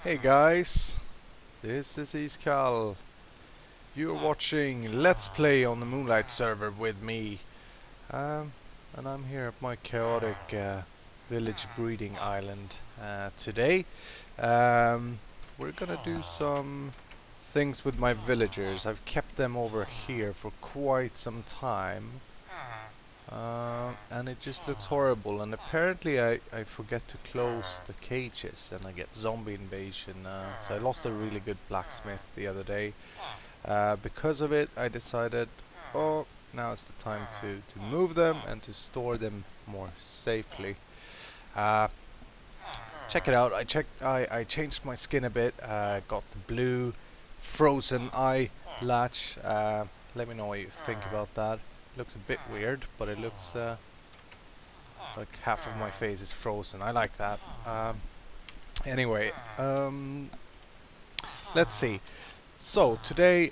Hey guys, this is Iskall. You're watching Let's Play on the Moonlight server with me. And I'm here at my chaotic village breeding island today. We're gonna do some things with my villagers. I've kept them over here for quite some time. And it just looks horrible, and apparently I forget to close the cages and I get zombie invasion, so I lost a really good blacksmith the other day. Because of it I decided, oh, now it's the time to move them and to store them more safely. uh, Check it out, I changed my skin a bit, got the blue frozen eye latch. Let me know what you think about that. Looks a bit weird, but it looks like half of my face is frozen. I like that. Anyway, let's see. So today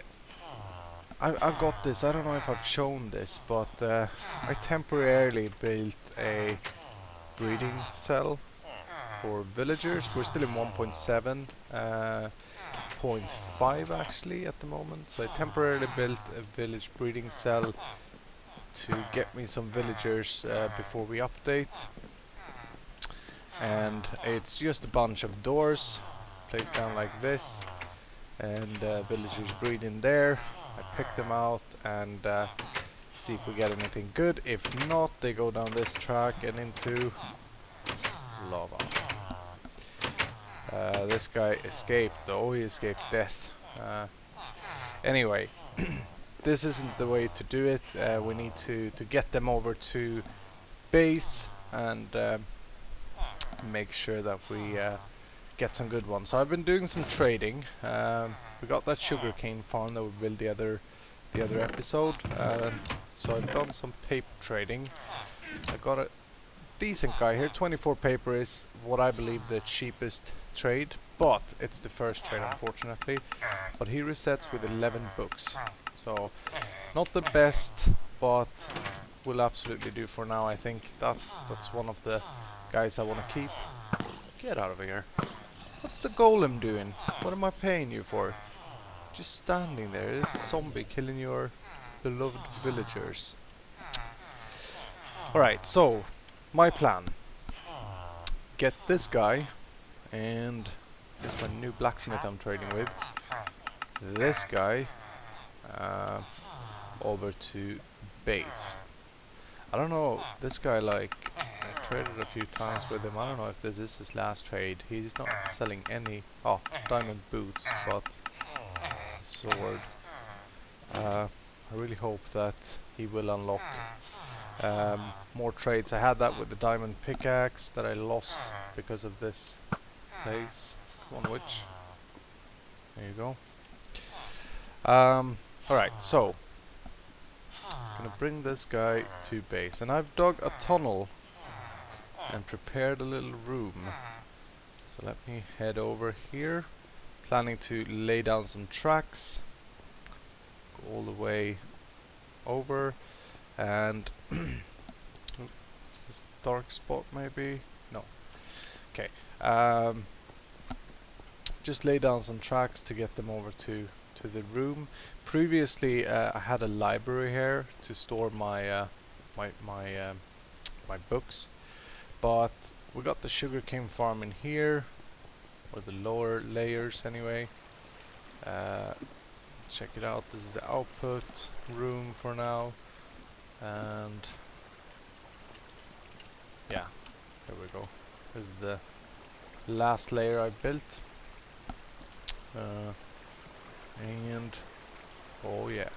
I've got this. I don't know if I've shown this, but I temporarily built a breeding cell for villagers. We're still in 1.7, 0.5 actually at the moment. So I temporarily built a village breeding cell to get me some villagers before we update. And it's just a bunch of doors placed down like this, and villagers breed in there. I pick them out and see if we get anything good. If not, they go down this track and into lava. This guy escaped though, he escaped death. Anyway, this isn't the way to do it. We need to get them over to base and make sure that we get some good ones. So I've been doing some trading. We got that sugarcane farm that we built the other episode. So I've done some paper trading. I got a decent guy here. 24 paper is what I believe the cheapest trade, but it's the first trade unfortunately. But he resets with 11 books, so not the best, but will absolutely do for now. I think that's one of the guys I want to keep. Get out of here. What's the golem doing? What am I paying you for? Just standing there. There's a zombie killing your beloved villagers. Alright, so my plan. Get this guy, and here's my new blacksmith I'm trading with. This guy over to base. I don't know, this guy, like, I traded a few times with him. I don't know if this is his last trade. He's not selling any, diamond boots, but sword. I really hope that he will unlock more trades. I had that with the diamond pickaxe that I lost because of this place. One witch. There you go. Alright, so gonna bring this guy to base, and I've dug a tunnel and prepared a little room. So let me head over here, planning to lay down some tracks, go all the way over, and is this dark spot maybe? No. Okay. Just lay down some tracks to get them over to the room. Previously I had a library here to store my my books, but we got the sugarcane farm in here, or the lower layers anyway. Check it out, this is the output room for now, and yeah, there we go. This is the last layer I built. And oh yeah,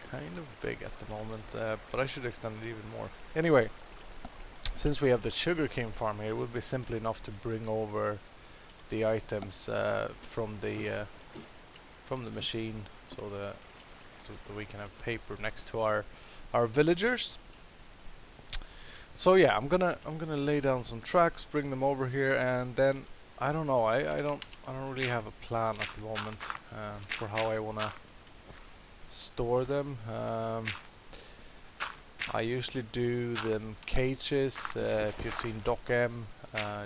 kind of big at the moment, but I should extend it even more. Anyway, since we have the sugarcane farm here, it would be simple enough to bring over the items from the machine, so that we can have paper next to our villagers. So yeah, I'm gonna lay down some tracks, bring them over here, and then I don't know. I don't really have a plan at the moment for how I wanna store them. I usually do them cages. If you've seen Doc M,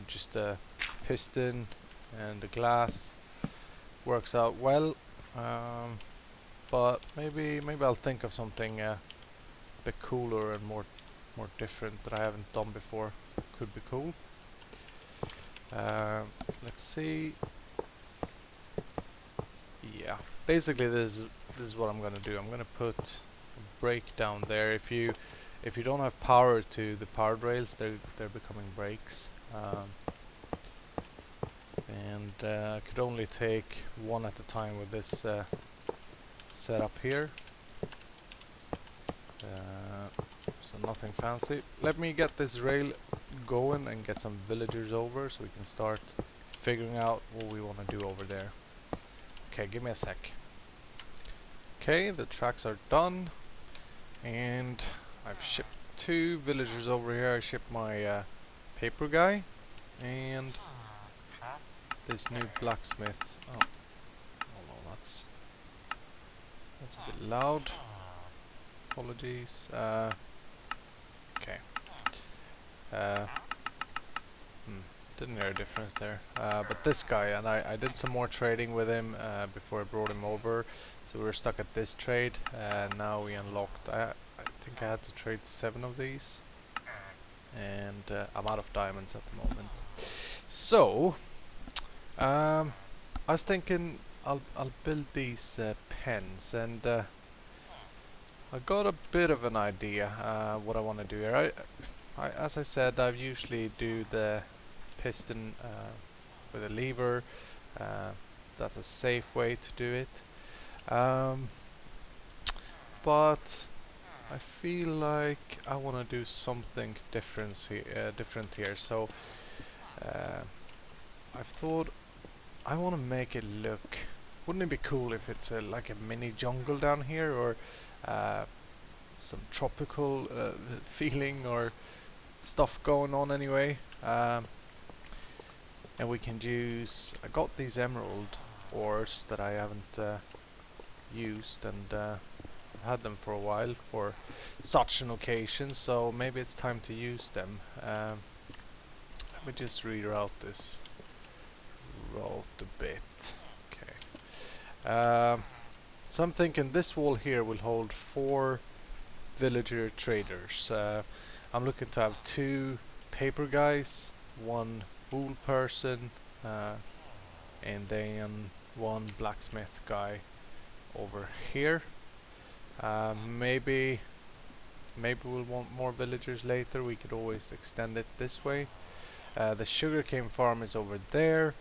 just a piston and the glass works out well. But maybe I'll think of something a bit cooler and more different that I haven't done before. Could be cool. Let's see. Yeah, basically this is what I'm gonna do. I'm gonna put a brake down there. If you don't have power to the powered rails, they're becoming brakes. And I could only take one at a time with this setup here. So nothing fancy. Let me get this rail going and get some villagers over so we can start figuring out what we want to do over there. Okay, give me a sec. Okay, the tracks are done, and I've shipped 2 villagers over here. I shipped my paper guy and this new blacksmith. Oh, hold on, that's a bit loud. Apologies. Okay. Didn't hear a difference there. But this guy, and I did some more trading with him before I brought him over. So we were stuck at this trade, and now we unlocked. I think I had to trade 7 of these, and I'm out of diamonds at the moment. So I was thinking I'll build these pens, and I got a bit of an idea what I want to do here. As I said, I usually do the piston with a lever. That's a safe way to do it. But I feel like I want to do something different here. So I've thought I want to make it look. Wouldn't it be cool if it's like a mini jungle down here, or some tropical feeling or stuff going on anyway? And we can use. I got these emerald ores that I haven't used, and I've had them for a while for such an occasion, so maybe it's time to use them. Let me just reroute this route a bit. Okay. So I'm thinking this wall here will hold 4 villager traders. I'm looking to have 2 paper guys, 1 wool person, and then 1 blacksmith guy over here. Maybe we'll want more villagers later. We could always extend it this way. The sugarcane farm is over there,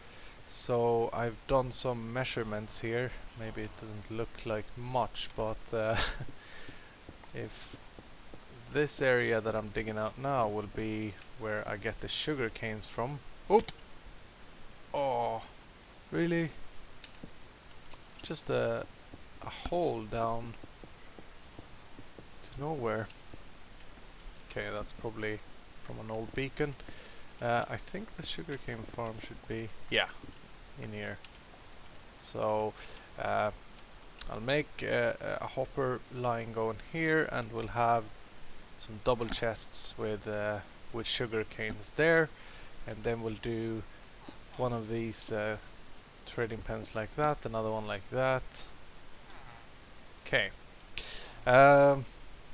so I've done some measurements here. Maybe it doesn't look like much, but if this area that I'm digging out now will be where I get the sugar canes from. Oop! Oh, really? Just a hole down to nowhere. Okay, that's probably from an old beacon. I think the sugarcane farm should be, yeah, in here. So I'll make a hopper line going here, and we'll have some double chests with sugar canes there, and then we'll do one of these trading pens like that, another one like that. Okay.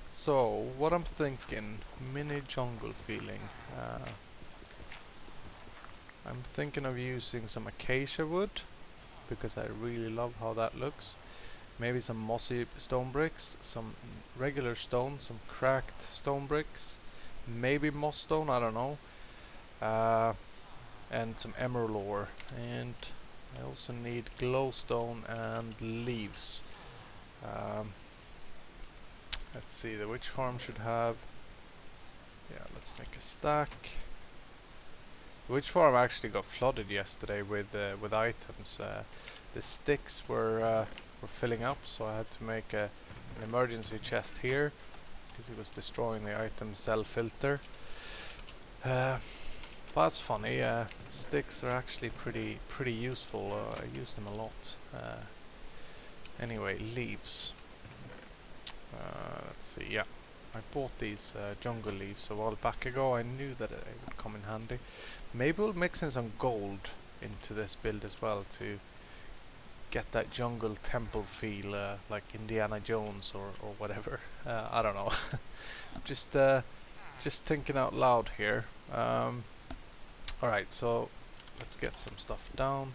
So what I'm thinking, mini jungle feeling. I'm thinking of using some acacia wood because I really love how that looks. Maybe some mossy stone bricks, some regular stone, some cracked stone bricks, maybe moss stone, I don't know, and some emerald ore. And I also need glowstone and leaves. Let's see, the witch farm should have. Yeah, let's make a stack. The witch farm actually got flooded yesterday with items. The sticks were filling up, so I had to make an emergency chest here because it was destroying the item cell filter. But that's funny. Sticks are actually pretty useful. I use them a lot. Anyway, leaves. Let's see. Yeah, I bought these jungle leaves a while back ago. I knew that it would come in handy. Maybe we'll mix in some gold into this build as well to get that jungle temple feel, like Indiana Jones or whatever. I don't know. Just thinking out loud here. Alright, so let's get some stuff down.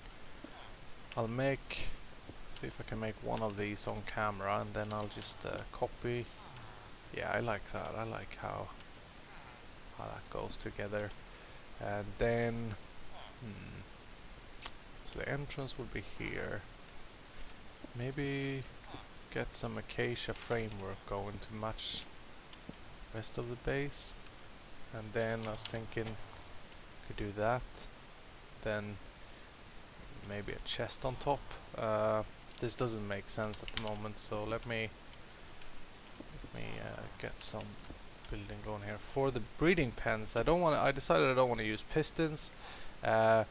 I'll see if I can make one of these on camera, and then I'll just copy. Yeah, I like that. I like how that goes together. And then so the entrance would be here. Maybe get some acacia framework going to match the rest of the base. And then I was thinking could do that. Then maybe a chest on top. This doesn't make sense at the moment, so let me get some building going here. For the breeding pens, I decided I don't want to use pistons, and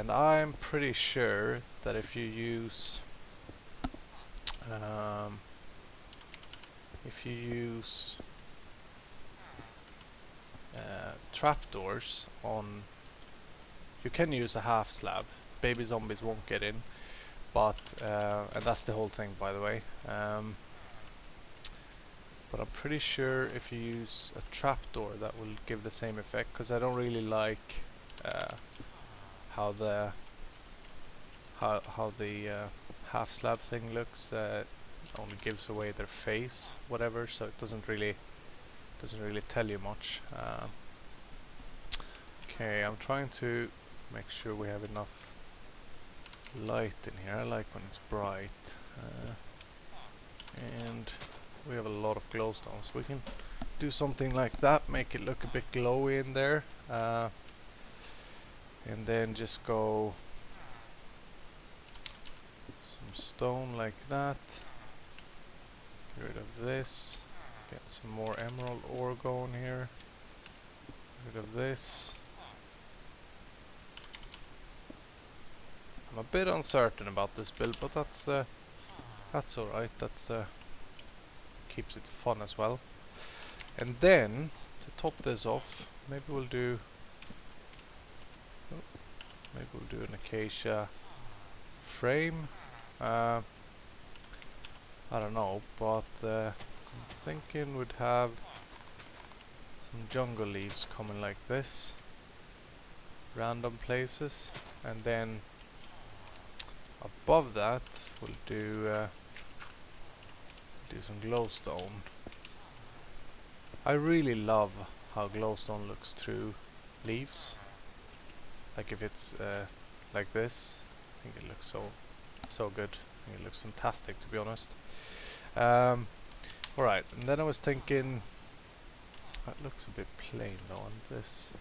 I'm pretty sure that if you use trapdoors on, you can use a half slab. Baby zombies won't get in, but and that's the whole thing, by the way. But I'm pretty sure if you use a trapdoor, that will give the same effect. Because I don't really like how the half slab thing looks. It only gives away their face, whatever. So it doesn't really tell you much. Okay, I'm trying to make sure we have enough light in here. I like when it's bright, and we have a lot of glowstones. We can do something like that, make it look a bit glowy in there, and then just go some stone like that. Get rid of this. Get some more emerald ore going here. Get rid of this. I'm a bit uncertain about this build, but that's alright. That's keeps it fun as well. And then to top this off, maybe we'll do an acacia frame. I don't know, but I'm thinking we'd have some jungle leaves coming like this, random places, and then above that we'll do some glowstone. I really love how glowstone looks through leaves. Like if it's like this, I think it looks so good. I think it looks fantastic, to be honest. Alright, and then I was thinking, that looks a bit plain though, and this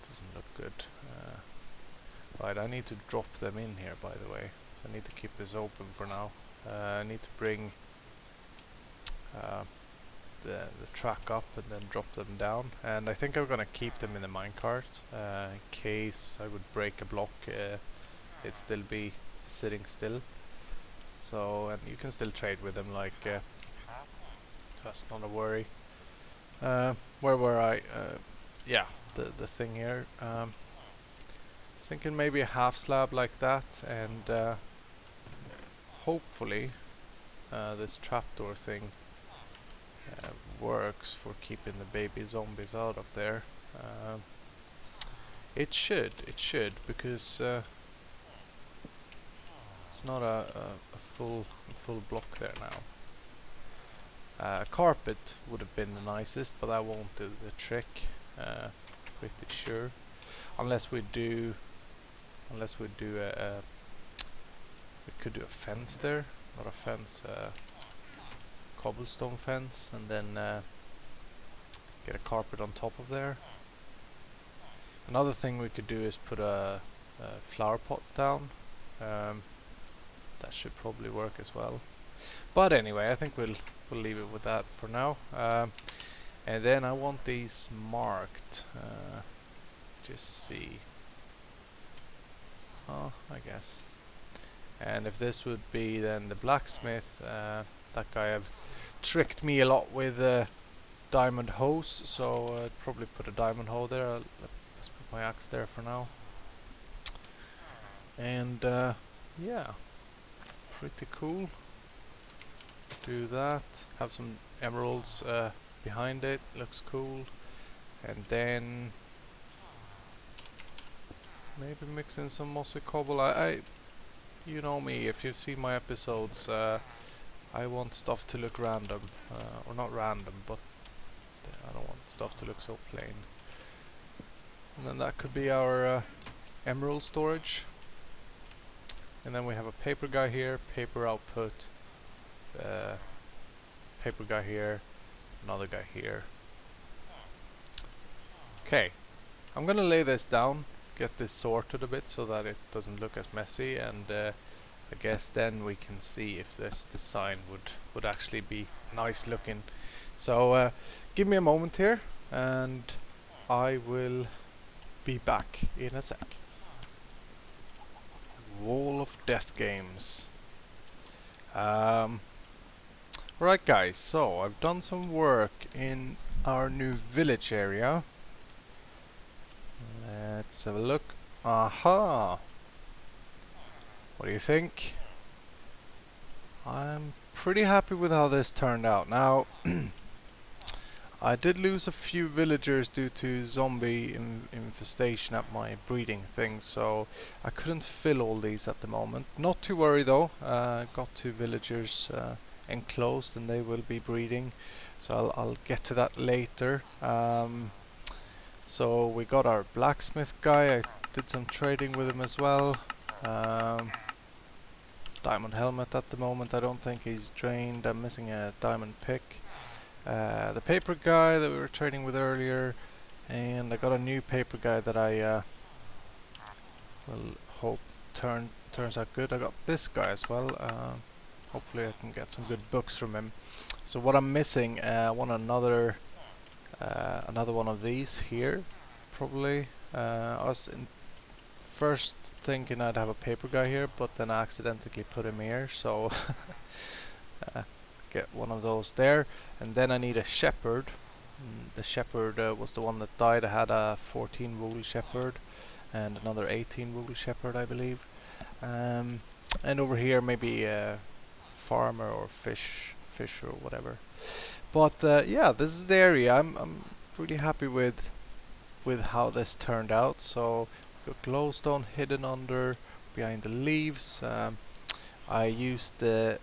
doesn't look good. Right, I need to drop them in here, by the way. So I need to keep this open for now. I need to bring the track up and then drop them down, and I think I'm gonna keep them in the minecart in case I would break a block, it'd still be sitting still. So, and you can still trade with them, like that's not a worry. Where were I? Yeah, the thing here. Thinking maybe a half slab like that, and hopefully this trapdoor thing works for keeping the baby zombies out of there. It should, because it's not a full block there now. Carpet would have been the nicest, but that won't do the trick. Pretty sure, unless we do a we could do a fence there, not a fence, cobblestone fence, and then get a carpet on top of there. Another thing we could do is put a flower pot down. That should probably work as well. But anyway, I think we'll leave it with that for now. And then I want these marked. Just see. Oh, I guess. And if this would be then the blacksmith, that guy have tricked me a lot with diamond hoes, so I'd probably put a diamond hoe there. Let's put my axe there for now. And yeah, pretty cool. Do that. Have some emeralds behind it. Looks cool. And then maybe mix in some mossy cobble. You know me. If you've seen my episodes, I want stuff to look random, or not random, but I don't want stuff to look so plain. And then that could be our emerald storage. And then we have a paper guy here, paper output, paper guy here, another guy here. Okay, I'm gonna lay this down, get this sorted a bit so that it doesn't look as messy, and I guess then we can see if this design would actually be nice looking. So give me a moment here and I will be back in a sec. Wall of DeathGames. Right guys, so I've done some work in our new village area. Let's have a look. Aha! What do you think? I'm pretty happy with how this turned out. Now, I did lose a few villagers due to zombie infestation at my breeding thing, so I couldn't fill all these at the moment. Not to worry though, got 2 villagers enclosed and they will be breeding, so I'll get to that later. So we got our blacksmith guy. I did some trading with him as well. Diamond helmet at the moment. I don't think he's drained. I'm missing a diamond pick. The paper guy that we were trading with earlier, and I got a new paper guy that I will hope turns out good. I got this guy as well. Hopefully I can get some good books from him. So what I'm missing, I want another one of these here, probably. I was first thinking I'd have a paper guy here, but then I accidentally put him here, so get one of those there. And then I need a shepherd. The shepherd was the one that died. I had a 14 woolly shepherd and another 18 woolly shepherd, I believe. And over here maybe a farmer or fish or whatever. But yeah, this is the area. I'm pretty happy with how this turned out. So got glowstone hidden under behind the leaves. I used the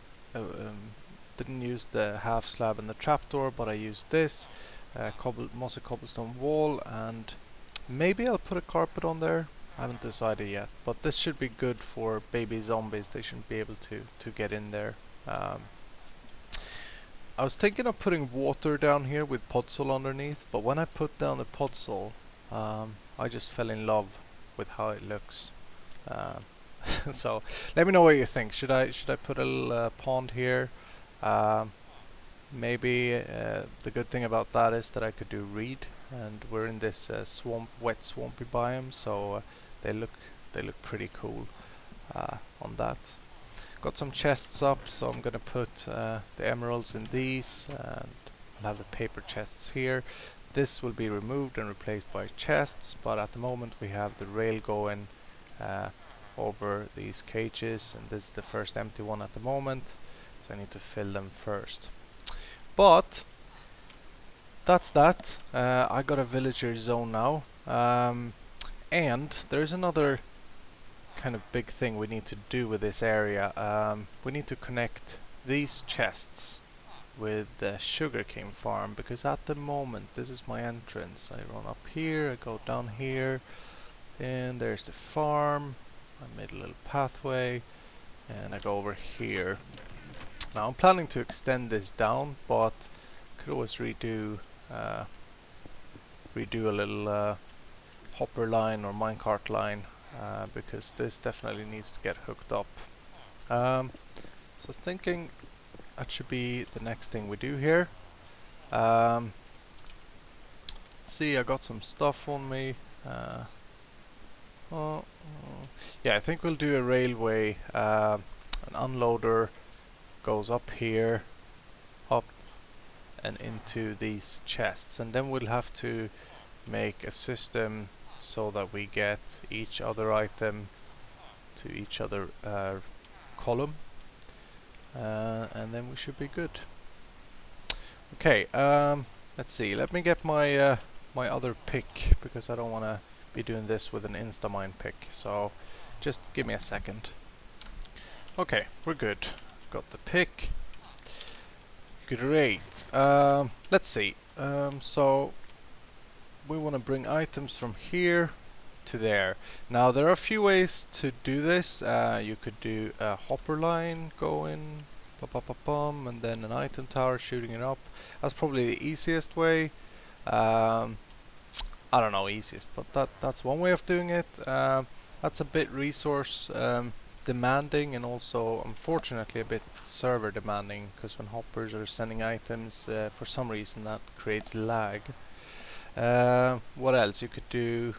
didn't use the half slab and the trapdoor, but I used this mossy cobblestone wall, and maybe I'll put a carpet on there. I haven't decided yet, but this should be good for baby zombies. They shouldn't be able to get in there. I was thinking of putting water down here with podzol underneath, but when I put down the podzol, I just fell in love with how it looks. So let me know what you think. Should I put a little pond here? Maybe the good thing about that is that I could do reed, and we're in this wet swampy biome, so they look pretty cool on that. Got some chests up, so I'm gonna put the emeralds in these, and I'll have the paper chests here. This will be removed and replaced by chests, but at the moment we have the rail going over these cages, and this is the first empty one at the moment, so I need to fill them first. But that's that. I got a villager zone now, and there's another kind of big thing we need to do with this area. We need to connect these chests with the sugarcane farm, because at the moment this is my entrance. I run up here, I go down here, and there's the farm. I made a little pathway, and I go over here. Now I'm planning to extend this down, but could always redo a little hopper line or minecart line, because this definitely needs to get hooked up. So I was thinking that should be the next thing we do here. Let's see, I got some stuff on me. Yeah, I think we'll do a railway. An unloader goes up here, up and into these chests, and then we'll have to make a system so that we get each other item to each other column, and then we should be good. Okay, let's see. Let me get my my other pick, because I don't want to be doing this with an Instamind pick. So just give me a second. Okay, we're good. Got the pick. Great. Let's see. So we want to bring items from here to there. Now there are a few ways to do this. You could do a hopper line going and then an item tower shooting it up. That's probably the easiest way. I don't know easiest, but that's one way of doing it. That's a bit resource demanding, and also unfortunately a bit server demanding, because when hoppers are sending items, for some reason that creates lag. What else you could do?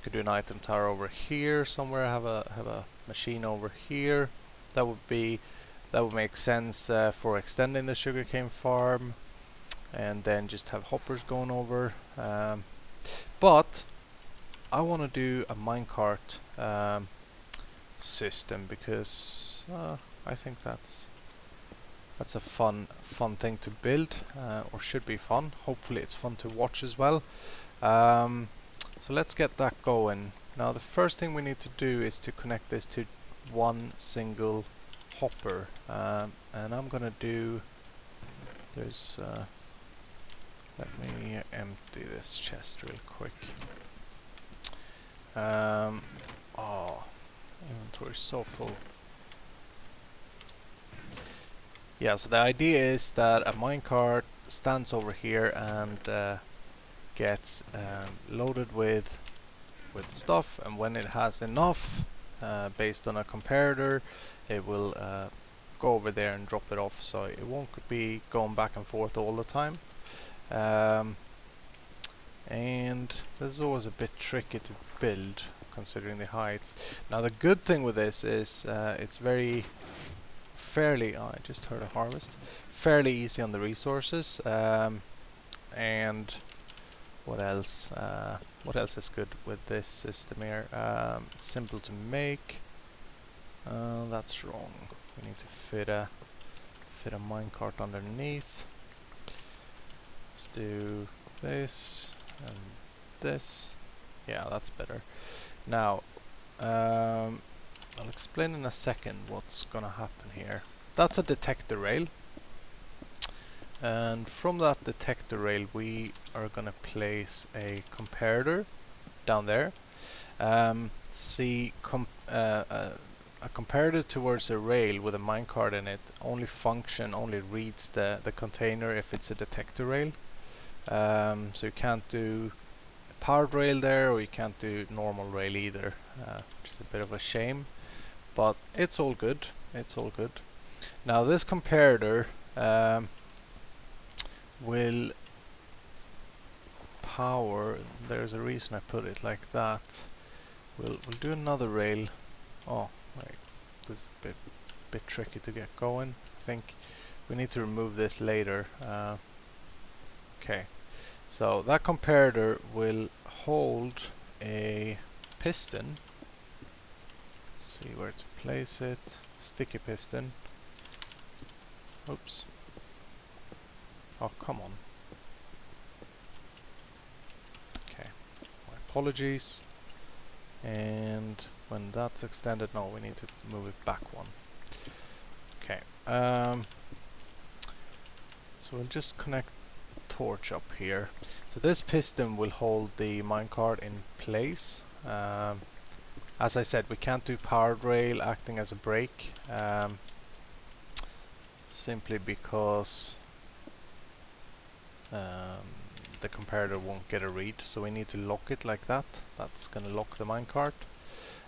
Could do an item tower over here somewhere. Have a machine over here. That would make sense for extending the sugarcane farm, and then just have hoppers going over. But I want to do a minecart system, because I think that's a fun thing to build, or should be fun. Hopefully it's fun to watch as well. So let's get that going. Now the first thing we need to do is to connect this to one single hopper, and I'm gonna do, there's let me empty this chest real quick. Oh, inventory is so full. Yeah, so the idea is that a minecart stands over here and gets loaded with stuff, and when it has enough, based on a comparator, it will go over there and drop it off, so it won't be going back and forth all the time. And this is always a bit tricky to build, considering the heights. Now the good thing with this is it's fairly, oh, I just heard a harvest, fairly easy on the resources. And what else? What else is good with this system here? It's simple to make. That's wrong. We need to fit a minecart underneath. Let's do this and this. Yeah, that's better. Now, I'll explain in a second what's gonna happen here. That's a detector rail, and from that detector rail we are gonna place a comparator down there. See, a comparator towards a rail with a minecart in it only reads the container if it's a detector rail. So you can't do powered rail there, or you can't do normal rail either, which is a bit of a shame, but it's all good. It's all good. Now this comparator will power. There's a reason I put it like that. We'll do another rail. Oh wait, this is a bit tricky to get going. I think we need to remove this later. Okay, so that comparator will hold a piston. Let's see where to place it. Sticky piston. Oops. Oh, come on. Okay, my apologies. And when that's extended, no, we need to move it back one. Okay, so we'll just connect torch up here. So this piston will hold the minecart in place. As I said, we can't do powered rail acting as a brake, simply because the comparator won't get a read, so we need to lock it like that. That's gonna lock the minecart.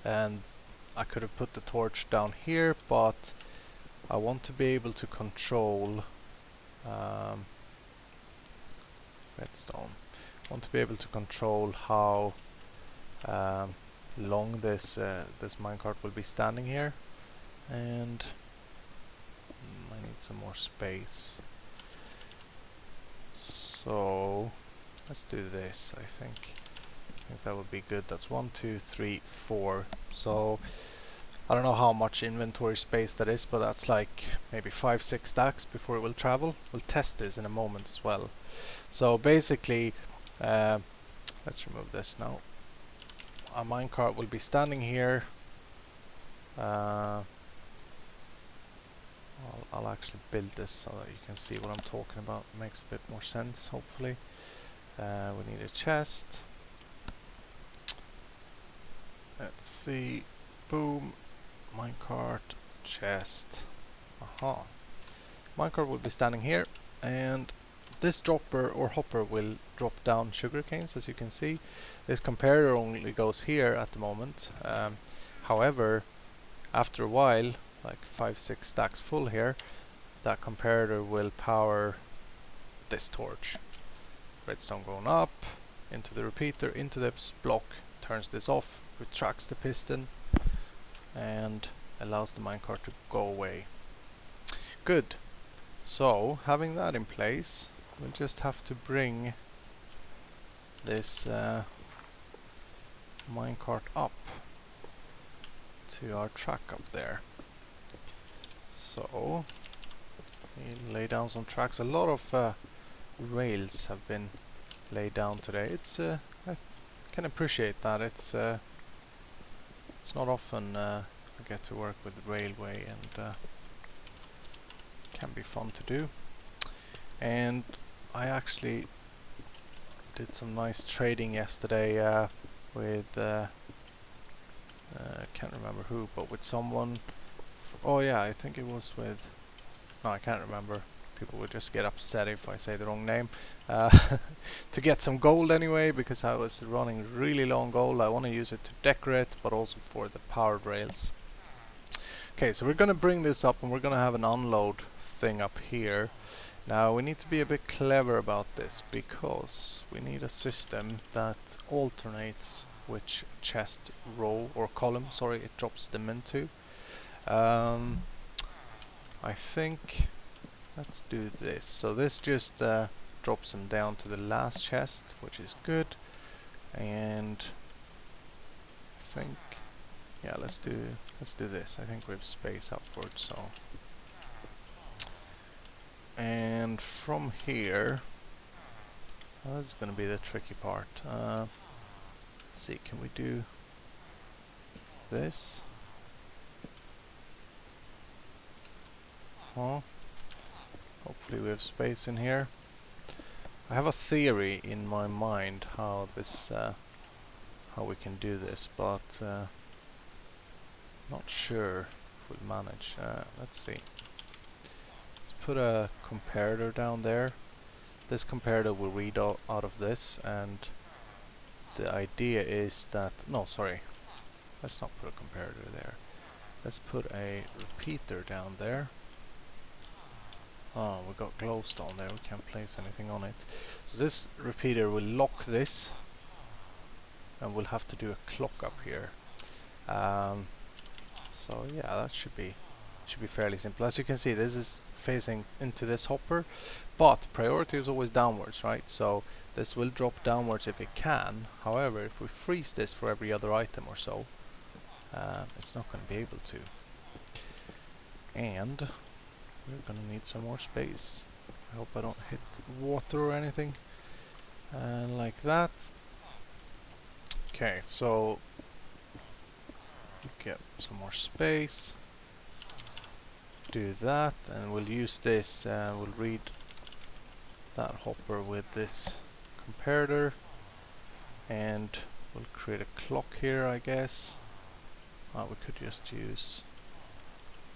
And I could have put the torch down here, but I want to be able to control redstone. I want to be able to control how long this this minecart will be standing here, and I need some more space. So let's do this, I think. I think that would be good. That's 1, 2, 3, 4. So I don't know how much inventory space that is, but that's like maybe 5, 6 stacks before it will travel. We'll test this in a moment as well. So basically, let's remove this now. Our minecart will be standing here. I'll actually build this so that you can see what I'm talking about. Makes a bit more sense, hopefully. We need a chest. Let's see. Boom. Minecart. Chest. Aha. Minecart will be standing here, and this dropper or hopper will drop down sugar canes, as you can see. This comparator only goes here at the moment. However, after a while, like 5, 6 stacks full here, that comparator will power this torch. Redstone going up, into the repeater, into this block, turns this off, retracts the piston, and allows the minecart to go away. Good. So, having that in place, we'll just have to bring this minecart up to our track up there. So, we lay down some tracks. A lot of rails have been laid down today. It's I can appreciate that. It's not often I get to work with railway, and can be fun to do. And I actually did some nice trading yesterday with can't remember who, but with someone. Oh yeah, I think it was with. No, I can't remember. People would just get upset if I say the wrong name. To get some gold anyway, because I was running really long gold. I want to use it to decorate, but also for the powered rails. Okay, so we're going to bring this up, and we're going to have an unload thing up here. Now we need to be a bit clever about this, because we need a system that alternates which chest row or column, sorry, it drops them into. I think let's do this. So this just drops them down to the last chest, which is good. And I think, yeah, let's do this. I think we have space upwards, so. And from here, well, this is going to be the tricky part. Let's see, can we do this? Huh? Hopefully we have space in here. I have a theory in my mind how this, how we can do this, but not sure if we'll manage. Let's see. Let's put a comparator down there. This comparator will read out of this, and the idea is that, no, sorry, let's not put a comparator there. Let's put a repeater down there. Oh, we got glowstone there, we can't place anything on it. So this repeater will lock this, and we'll have to do a clock up here. So yeah, that should be fairly simple. As you can see, this is facing into this hopper, but priority is always downwards, right? So this will drop downwards if it can. However, if we freeze this for every other item or so, it's not going to be able to. And we're going to need some more space. I hope I don't hit water or anything like that. Okay, so get some more space. Do that, and we'll use this. We'll read that hopper with this comparator, and we'll create a clock here, I guess. We could just use.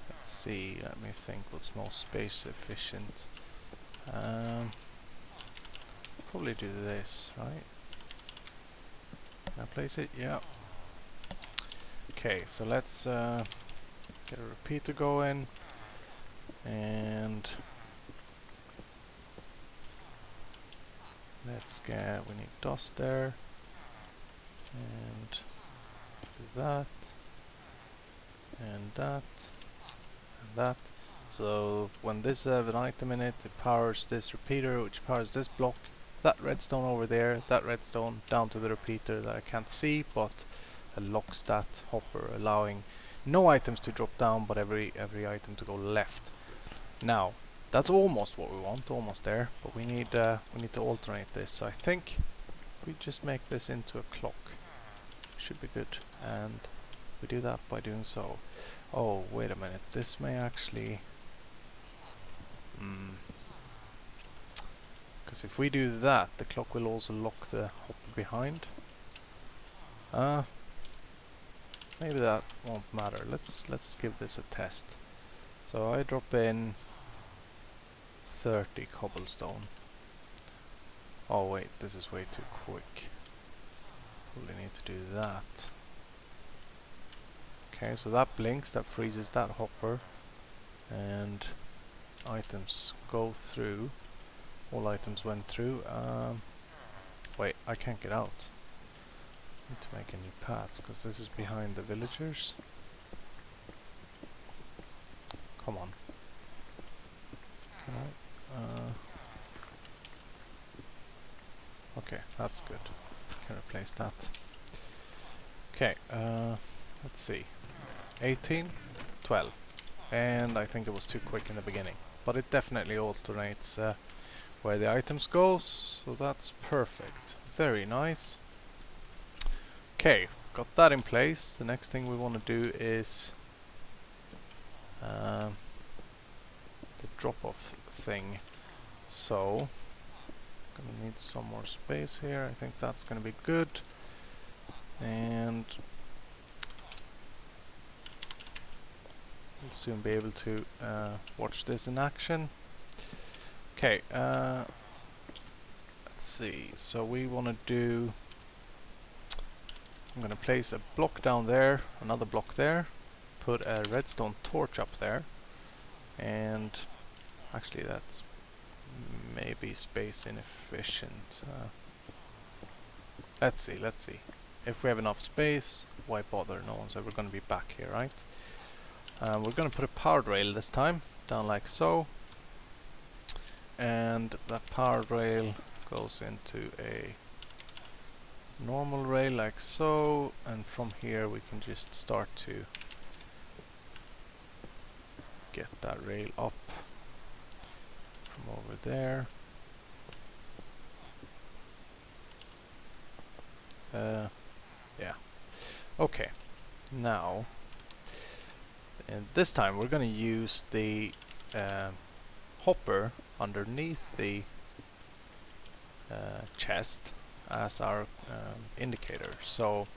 Let's see. Let me think. What's most space efficient? Probably do this, right? Can I place it? Yeah. Okay, so let's get a repeater going, and we need dust there, and do that, and that, and that. So when this has an item in it, it powers this repeater, which powers this block, that redstone over there, that redstone down to the repeater that I can't see, but locks that hopper, allowing no items to drop down, but every item to go left. Now, that's almost what we want, almost there, but we need to alternate this. So I think if we just make this into a clock, should be good, and we do that by doing so. Oh, wait a minute, this may actually, because if we do that, the clock will also lock the hopper behind. Maybe that won't matter. Let's give this a test. So I drop in 30 cobblestone. Oh wait, this is way too quick. Probably need to do that. Okay, so that blinks, that freezes that hopper, and items go through. All items went through. Wait, I can't get out. Need to make a new path, because this is behind the villagers. Come on. Can I? Okay, that's good. Can replace that. Okay, let's see. 18, 12. And I think it was too quick in the beginning. But it definitely alternates where the items go, so that's perfect. Very nice. Okay, got that in place. The next thing we want to do is the drop-off thing. So, gonna need some more space here. I think that's gonna be good. And we'll soon be able to watch this in action. Okay, let's see. So we want to do. I'm going to place a block down there, another block there, put a redstone torch up there, and actually that's maybe space inefficient. Let's see. If we have enough space, why bother? No one's ever going to be back here, right? We're going to put a powered rail this time, down like so, and that powered rail goes into a normal rail like so, and from here we can just start to get that rail up from over there. Yeah. Okay. Now, and this time we're going to use the hopper underneath the chest as our indicator. So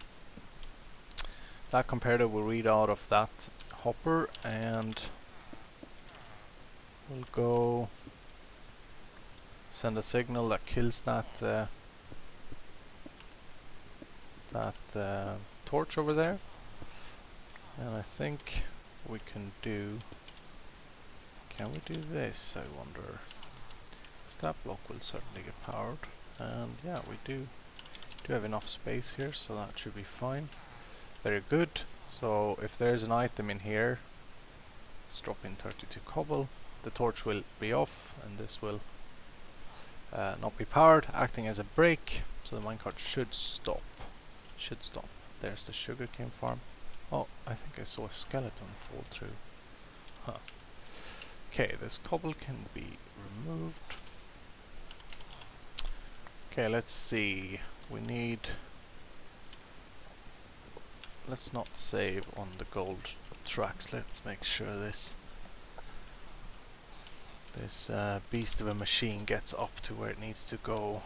that comparator will read out of that hopper, and we'll go send a signal that kills that torch over there. And I think we can do. Can we do this? I wonder. Because that block will certainly get powered, and yeah, we do have enough space here, so that should be fine. Very good. So if there's an item in here, let's drop in 32 cobble. The torch will be off, and this will not be powered, acting as a brake. So the minecart should stop. There's the sugarcane farm. Oh, I think I saw a skeleton fall through. Huh. Okay, this cobble can be removed. Okay, let's see. We need. Let's not save on the gold tracks. Let's make sure this beast of a machine gets up to where it needs to go.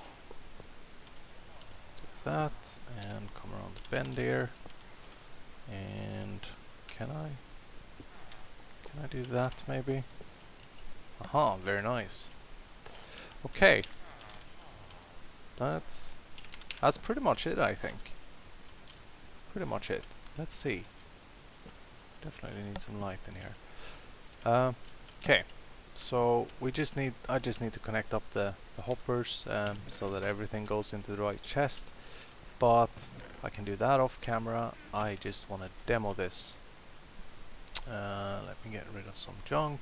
Do that and come around the bend here. And can I do that maybe? Aha, very nice. Okay. That's pretty much it, I think. Pretty much it. Let's see. Definitely need some light in here. Okay. So I just need to connect up the hoppers so that everything goes into the right chest. But I can do that off camera. I just want to demo this. Let me get rid of some junk.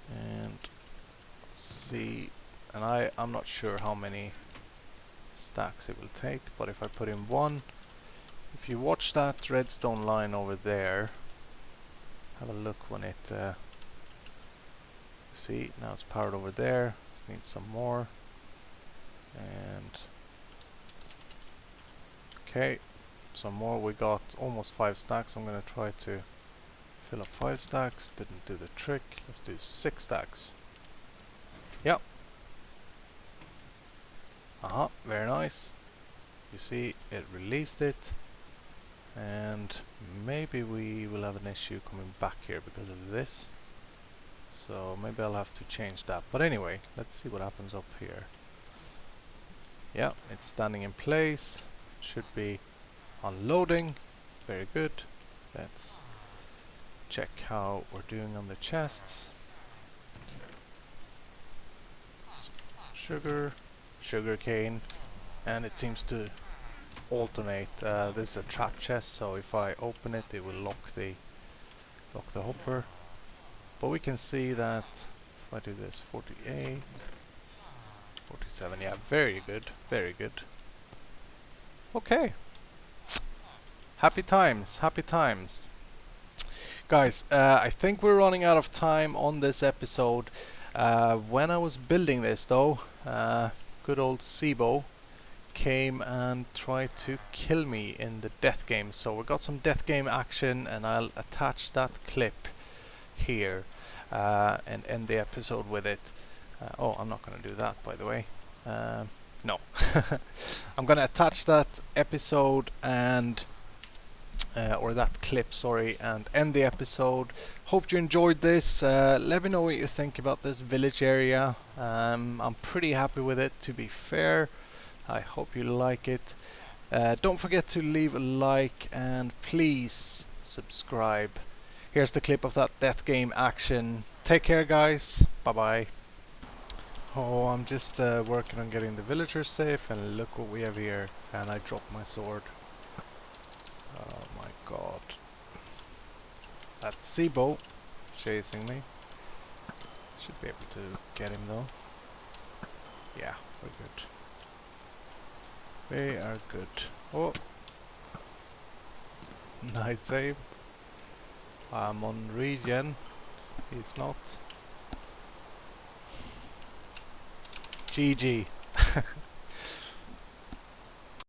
And let's see. And I'm not sure how many stacks it will take, but if I put in 1, if you watch that redstone line over there, have a look when it see, now it's powered over there. Need some more. And okay, some more. We got almost 5 stacks. I'm gonna try to fill up 5 stacks. Didn't do the trick. Let's do 6 stacks. Yep. Very nice. You see, it released it. And maybe we will have an issue coming back here because of this. So maybe I'll have to change that. But anyway, let's see what happens up here. Yeah, it's standing in place. Should be unloading. Very good. Let's check how we're doing on the chests. Sugar cane, and it seems to alternate. This is a trap chest, so if I open it, it will lock the hopper. But we can see that if I do this, 48, 47, yeah, very good, very good. Okay. Happy times, happy times. Guys, I think we're running out of time on this episode. When I was building this though, good old Sibo came and tried to kill me in the death game. So we got some death game action, and I'll attach that clip here and end the episode with it. Oh, I'm not going to do that, by the way. No. I'm going to attach that episode and or that clip, sorry, and end the episode. Hope you enjoyed this. Let me know what you think about this village area. I'm pretty happy with it, to be fair. I hope you like it. Don't forget to leave a like and please subscribe. Here's the clip of that death game action. Take care, guys. Bye bye. Oh, I'm just working on getting the villagers safe, and look what we have here. And I dropped my sword. Oh my god. That's Sibo chasing me. Should be able to get him though. Yeah, we're good. We are good. Oh! Nice save. I'm on regen. He's not. GG.